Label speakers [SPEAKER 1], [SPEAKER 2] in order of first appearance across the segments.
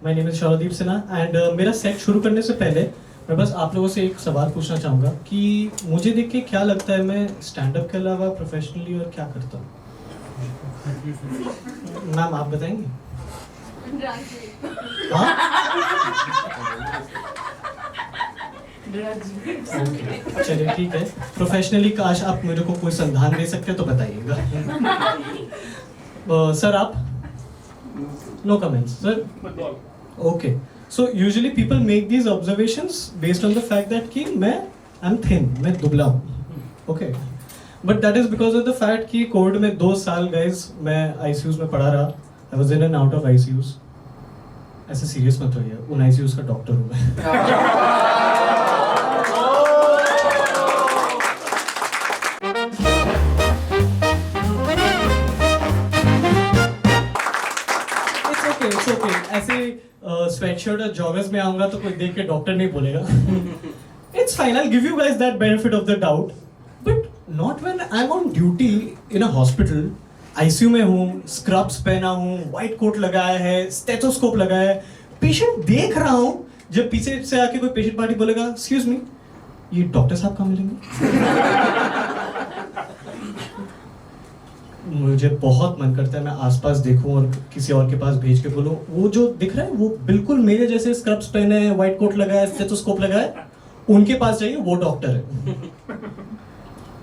[SPEAKER 1] My name is Shourdeep Sinha and मेरा set शुरू करने से पहले मैं बस आप लोगों से एक सवाल पूछना चाहूँगा कि मुझे देख के क्या लगता है मैं स्टैंड अप के अलावा प्रोफेशनली और क्या करता हूँ? मैम आप बताएंगे? हाँ? Okay, चलिए ठीक है। प्रोफेशनली काश आप मेरे को कोई संधान दे सकते हैं तो बताइएगा। सर आप? No comments sir. Okay, so usually people make these observations based on the fact that कि मैं आई एम थिन, मैं दुबला हूँ। Okay, but that is because of the fact कि कोविड में 2 साल गाइस मैं आईसीयूज में पड़ा रहा। I was in and out of ICUs. ऐसे सीरियस मत होइए, उन आईसीयूज का डॉक्टर हूँ मैं। It's okay. ऐसे स्वेटशर्ट और जॉगर्स में आऊंगा तो कोई देख के डॉक्टर नहीं बोलेगा। It's fine. I'll give you guys that benefit of the doubt, but not when I'm on duty in a hospital. ICU में हूँ, स्क्रब्स पहना हूँ, व्हाइट कोट लगाया है, स्टेथोस्कोप लगाया है, पेशेंट देख रहा हूँ। जब पीछे से आके कोई पेशेंट पार्टी बोलेगा, एक्सक्यूज मी, ये डॉक्टर साहब कहाँ मिलेंगे? मुझे बहुत मन करता है मैं आसपास देखूं और किसी और के पास भेज के बोलूं, वो जो दिख रहा है वो बिल्कुल मेरे जैसे स्क्रब्स पहने हैं, व्हाइट कोट लगाया है, स्टेथोस्कोप लगाया है, उनके पास जाइए, वो डॉक्टर है।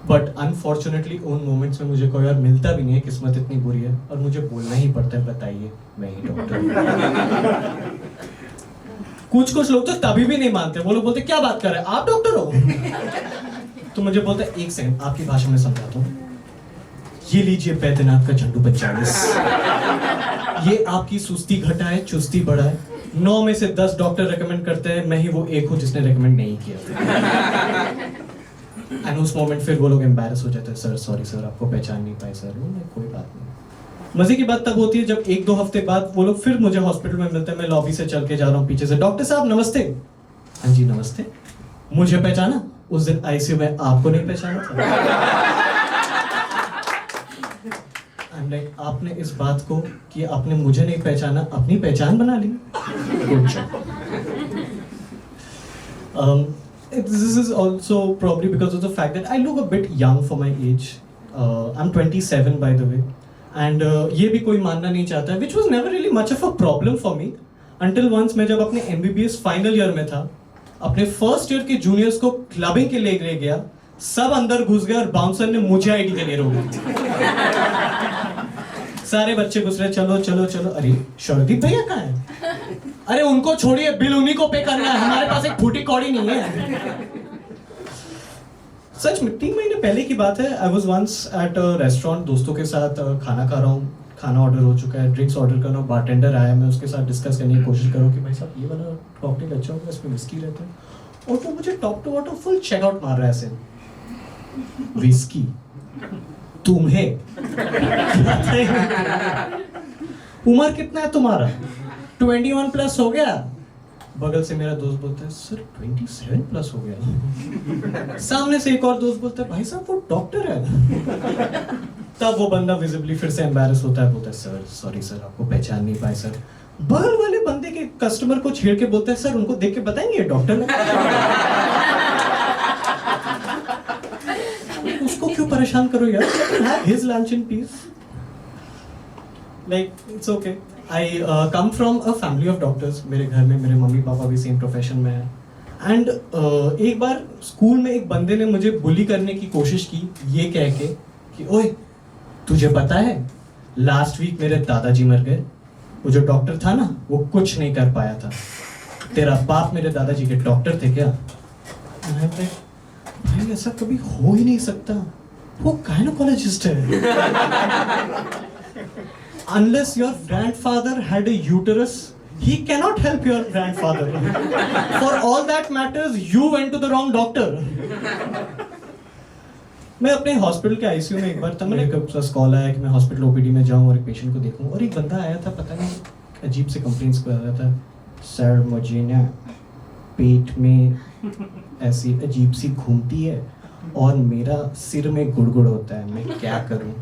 [SPEAKER 1] बट अनफॉर्चुनेटली उन मोमेंट्स में मुझे कोई और मिलता भी नहीं है, किस्मत इतनी बुरी है और मुझे बोलना ही पड़ता है, बताइए मैं ही डॉक्टर हूं। कुछ लोग तो तभी भी नहीं मानते, वो लोग बोलते क्या बात कर रहे हैं, आप डॉक्टर हो? तो मुझे बोलते एक सेकंड आपकी भाषा में समझाता हूँ, ये लीजिए बैद्यनाथ का झंडू 45, ये आपकी सुस्ती घटाए, चुस्ती बढ़ाए। 9 में से 10 डॉक्टर रेकमेंड करते हैं, मैं ही वो एक हूँ जिसने रेकमेंड नहीं किया। एंड उस मोमेंट फिर वो लोग एम्बैरस हो जाते हैं, सर सॉरी सर, आपको पहचान नहीं पाए सर। कोई बात नहीं। मजे की बात तब होती है जब 1-2 हफ्ते बाद वो लोग फिर मुझे हॉस्पिटल में मिलते हैं, मैं लॉबी से चल के जा रहा हूँ पीछे से, डॉक्टर साहब नमस्ते। हाँ जी नमस्ते। मुझे पहचाना? उस दिन आईसीयू में आपको नहीं पहचाना था। आपने इस बात को कि आपने मुझे नहीं पहचाना अपनी पहचान बना ली। Good job. This is also probably because of the fact that I look a bit young for my age. I'm 27 by the way, and ये भी कोई मानना नहीं चाहता है, which was never really much of a problem for me until once मैं जब अपने MBBS फाइनल ईयर में था, अपने फर्स्ट ईयर के जूनियर्स को क्लबिंग के लिए ले गया, सब अंदर घुस गए और बाउंसर ने मुझे आईडी के लिए रोक दिया। सारे बच्चे घुस रहे, चलो चलो चलो। अरे शौरदीप भैया कहाँ है? अरे उनको छोड़िए, बिल उन्हीं को पे करना है, हमारे पास एक फूटी कौड़ी नहीं है। सच में 3 महीने पहले की बात है। I was once at a restaurant, दोस्तों के साथ खाना खा रहा हूँ, खाना ऑर्डर हो चुका है, ड्रिंक्स ऑर्डर करना, बारटेंडर आया, मैं उसके साथ डिस्कस करने की कोशिश करूँ कि भाई साहब ये वाला कॉकटेल अच्छा होगा, इसमें विस्की रहता है, और वो मुझे top to bottom full checkout मार रहा है ऐसे, विस्की तुम्हें उम्र कितना है तुम्हारा? 21 प्लस हो गया। बगल से मेरा दोस्त बोलता है सर 27 प्लस हो गया। सामने से एक और दोस्त बोलता है भाई साहब वो डॉक्टर है। तब वो बंदा विजिबली फिर से एम्बैरस होता है, बोलता है सर सॉरी सर, आपको पहचान नहीं पाए सर। बगल वाले बंदे के कस्टमर को छेड़ के बोलता है सर उनको देख के बताएंगे डॉक्टर है। उसको क्यों परेशान करो यार, have his lunch in peace. Like it's okay. I come from a family of doctors. मेरे घर में मेरे मम्मी पापा भी सेम प्रोफेशन में हैं. And एक बार स्कूल में एक बंदे ने मुझे बुली करने की कोशिश की, ये कह के कि ओए तुझे पता है लास्ट वीक मेरे दादाजी मर गए, वो जो डॉक्टर था ना वो कुछ नहीं कर पाया था, तेरा बाप मेरे दादाजी के डॉक्टर थे क्या? भाई ऐसा कभी हो ही नहीं सकता, वो गायनोकोलॉजिस्ट है। Unless your grandfather had a uterus, he cannot help your grandfather. For all that matters, you went to the wrong doctor. मैं अपने हॉस्पिटल के आईसीयू में एक बार था, मेरे पास कॉल आया कि मैं हॉस्पिटल ओपीडी में जाऊं और एक पेशेंट को देखूं, और एक बंदा आया था, पता नहीं अजीब से कंप्लेंट्स कर रहा था, सर मुझे ना पेट में ऐसी अजीब सी घूमती है और मेरा सिर में गुड़गुड़ होता है, मैं क्या करूं?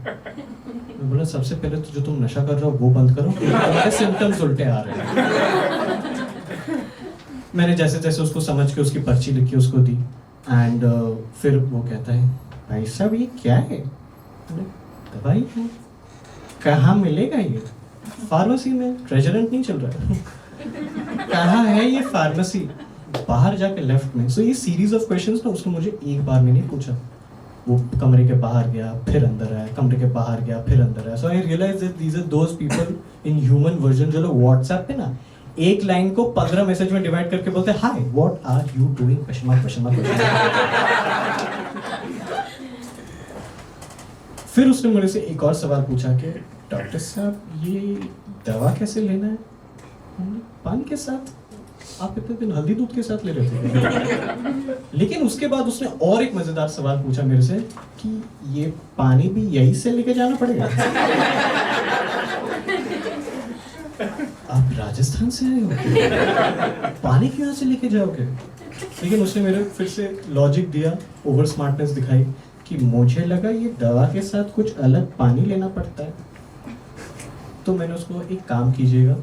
[SPEAKER 1] मैं बोला सबसे पहले तो जो तुम नशा कर रहे हो वो बंद करो, सिम्टम्स उल्टे आ रहे हैं। मैंने जैसे जैसे उसको समझ के उसकी पर्ची लिख के उसको दी एंड फिर वो कहता है भाई साहब ये क्या है? दवाई है। कहाँ मिलेगा ये? फार्मेसी में। ट्रेजरेंट नहीं चल रहा है। कहाँ है ये फार्मेसी? बाहर जाके लेफ्ट में। सो ये सीरीज ऑफ क्वेश्चंस ना उसने मुझे एक बार में नहीं पूछा। वो कमरे के बाहर गया फिर अंदर आया, कमरे के बाहर गया फिर अंदर आया। So I realize that these are those people in human version जो लोग व्हाट्सएप पे ना एक लाइन को 15 मैसेज में डिवाइड करके बोलते हैं hi what are you doing question. फिर उसने मुझे से एक और सवाल पूछा कि डॉक्टर साहब ये दवा कैसे लेना है? पानी के साथ? आप इतने दिन हल्दी दूध के साथ ले रहे थे। लेकिन उसके बाद उसने और एक मजेदार सवाल पूछा मेरे से कि ये पानी भी यहीं से लेके जाना पड़ेगा? आप राजस्थान से आए हो? पानी क्यों यहाँ से लेके जाओगे? लेकिन उसने मेरे फिर से लॉजिक दिया, ओवर स्मार्टनेस दिखाई कि मुझे लगा ये दवा के साथ कुछ अलग पानी लेना पड़ता है। तो मैंने उसको एक काम कीजिएगा,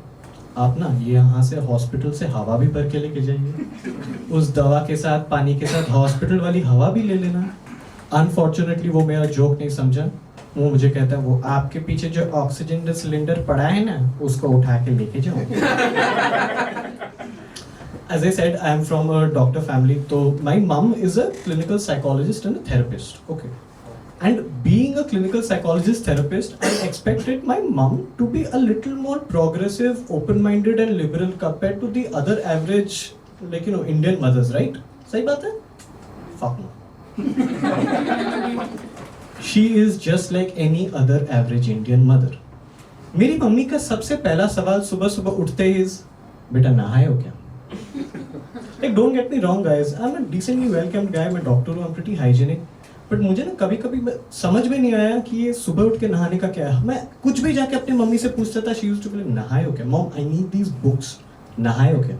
[SPEAKER 1] आप ना ये यहाँ से हॉस्पिटल से हवा भी भर के लेके जाइए, उस दवा के साथ पानी के साथ हॉस्पिटल वाली हवा भी ले लेना। अनफॉर्चुनेटली वो मेरा जोक नहीं समझा। वो मुझे कहता है वो आपके पीछे जो ऑक्सीजन सिलेंडर पड़ा है ना उसको उठा के लेके जाओ। As I said, I am from a doctor family. So my mom is a clinical psychologist and a therapist. Okay. And being a clinical psychologist therapist, I expected my mom to be a little more progressive, open-minded and liberal compared to the other average, like, you know, Indian mothers, right? सही बात है? Fuck no. She is just like any other average Indian mother. मेरी mummy का सबसे पहला सवाल सुबह सुबह उठते ही बेटा नहाए हो क्या? Like, don't get me wrong, guys. I'm a decently well-kept guy. मैं डॉक्टर हूँ, I'm pretty hygienic. But मुझे ना कभी-कभी समझ में नहीं आया कि ये सुबह उठ के नहाने का क्या है। मैं कुछ भी जाके अपनी मम्मी से पूछता था, she used to be like, नहाए हो क्या? Mom, I need these books. नहाए हो क्या?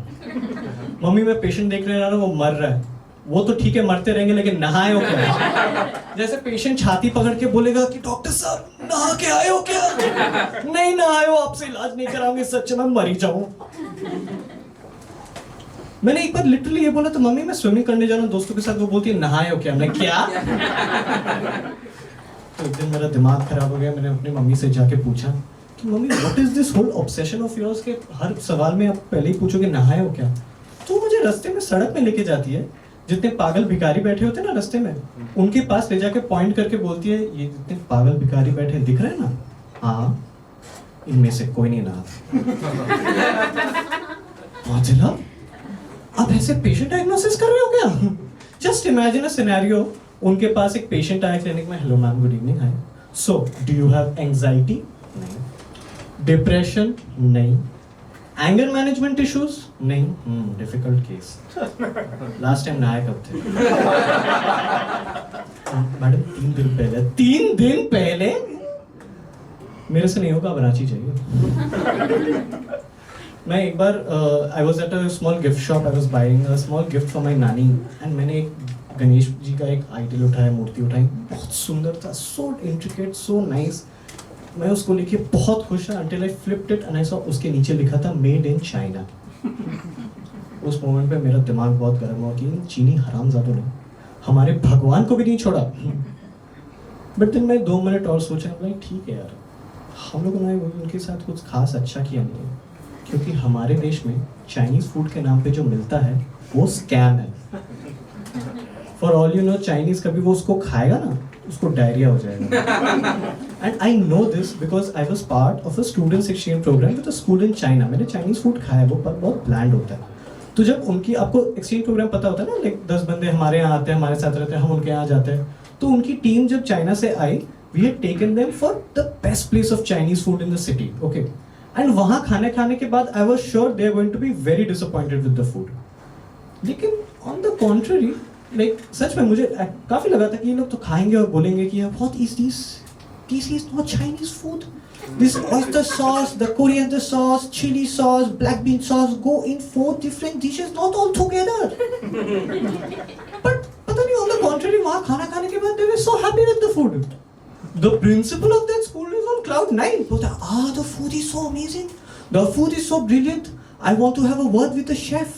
[SPEAKER 1] मम्मी मैं पेशेंट देख रहा हूँ वो मर रहा है। वो तो ठीक है मरते रहेंगे लेकिन नहाए हो क्या? जैसे पेशेंट छाती पकड़ के बोलेगा कि डॉक्टर साहब नहा के आए हो क्या? नहीं नहाए हो, आपसे इलाज नहीं कराऊंगे, सच में मर ही जाऊं। मैंने एक बार लिटरली ये बोला तो मम्मी मैं स्विमिंग करने जा रहा हूँ दोस्तों के साथ। वो बोलती है नहाए हो क्या? हमने क्या? तो एक दिन मेरा दिमाग खराब हो गया। मैंने अपनी मम्मी से जाके पूछा कि mummy what is this whole obsession of yours के हर सवाल में आप पहले ही पूछोगे नहाए हो क्या? तो मुझे रास्ते में सड़क में लेके जाती है, जितने पागल भिखारी बैठे होते हैं ना रास्ते में उनके पास ले जाके पॉइंट करके बोलती है ये जितने पागल भिखारी बैठे दिख रहे हैं ना, हाँ इनमें से कोई नहीं नहा। आप ऐसे पेशेंट डायग्नोसिस कर रहे हो क्या? जस्ट इमेजिन अ सिनेरियो, उनके पास एक पेशेंट आया क्लिनिक में, hello ma'am good evening, hi, so do you have anxiety? नहीं। डिप्रेशन? नहीं। Anger management issues? नहीं। Difficult case. लास्ट टाइम नहाए कब थे? मैडम 3 दिन पहले। 3 दिन पहले? मेरे से नहीं होगा, अब रांची चाहिए। मैं एक बार I was at a small gift shop, I was buying a small gift for my nani and मैंने एक गणेश जी का एक आइडल उठाया, मूर्ति उठाई, बहुत सुंदर था, सो इंट्रिकेट, सो नाइस। मैं उसको लेके बहुत खुश था until I flipped it and I saw उसके नीचे लिखा था मेड इन चाइना। उस मोमेंट पे मेरा दिमाग बहुत गर्म हुआ कि इन चीनी हरामजादों ने हमारे भगवान को भी नहीं छोड़ा। बट दिन मैं 2 मिनट और सोचा, ठीक है यार, हम लोगों ने उनके साथ कुछ खास अच्छा किया नहीं है, क्योंकि हमारे देश में चाइनीज फूड के नाम पे जो मिलता है वो स्कैम है। For all you know Chinese कभी वो उसको खाएगा ना उसको डायरिया हो जाएगा। And I know this because I was part of a students exchange programme with a school in China. मैंने चाइनीज फूड खाया, वो बहुत ब्लैंड होता है। तो जब उनकी, आपको एक्सचेंज प्रोग्राम पता होता है ना, लाइक 10 बंदे हमारे यहाँ आते हैं, हमारे साथ रहते हैं, हम उनके यहाँ जाते हैं। तो उनकी टीम जब चाइना से आई, we had taken them for the best place of Chinese food in the city, okay. And वहाँ खाने के बाद I was sure they are going to be very disappointed with the food. लेकिन on the contrary, like सच में मुझे काफी लगा था कि ये लोग तो खाएंगे और बोलेंगे कि what is this is not Chinese food, this oyster sauce, the coriander sauce, chili sauce, black bean sauce go in 4 different dishes, not all together. But पता नहीं, on the contrary, वहाँ खाना खाने के बाद they were so happy with the food. The principal of that school is on cloud 9. बोलता, the food is so amazing, the food is so brilliant, I want to have a word with the chef.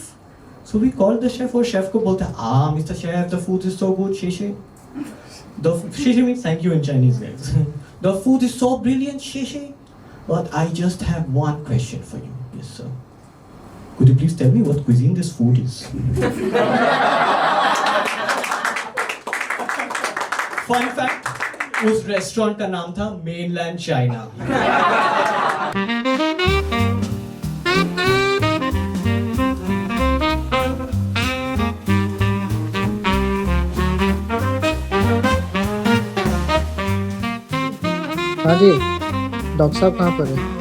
[SPEAKER 1] So we called the chef और chef को बोलते हैं, Mr. Chef, the food is so good, Sheshe. Sheshe means thank you in Chinese, guys. The food is so brilliant, Sheshe. But I just have one question for you. Yes, sir. Could you please tell me what cuisine this food is? Fun fact, उस restaurant का नाम था mainland China.
[SPEAKER 2] हाँ जी, doctor साहब कहाँ पर है?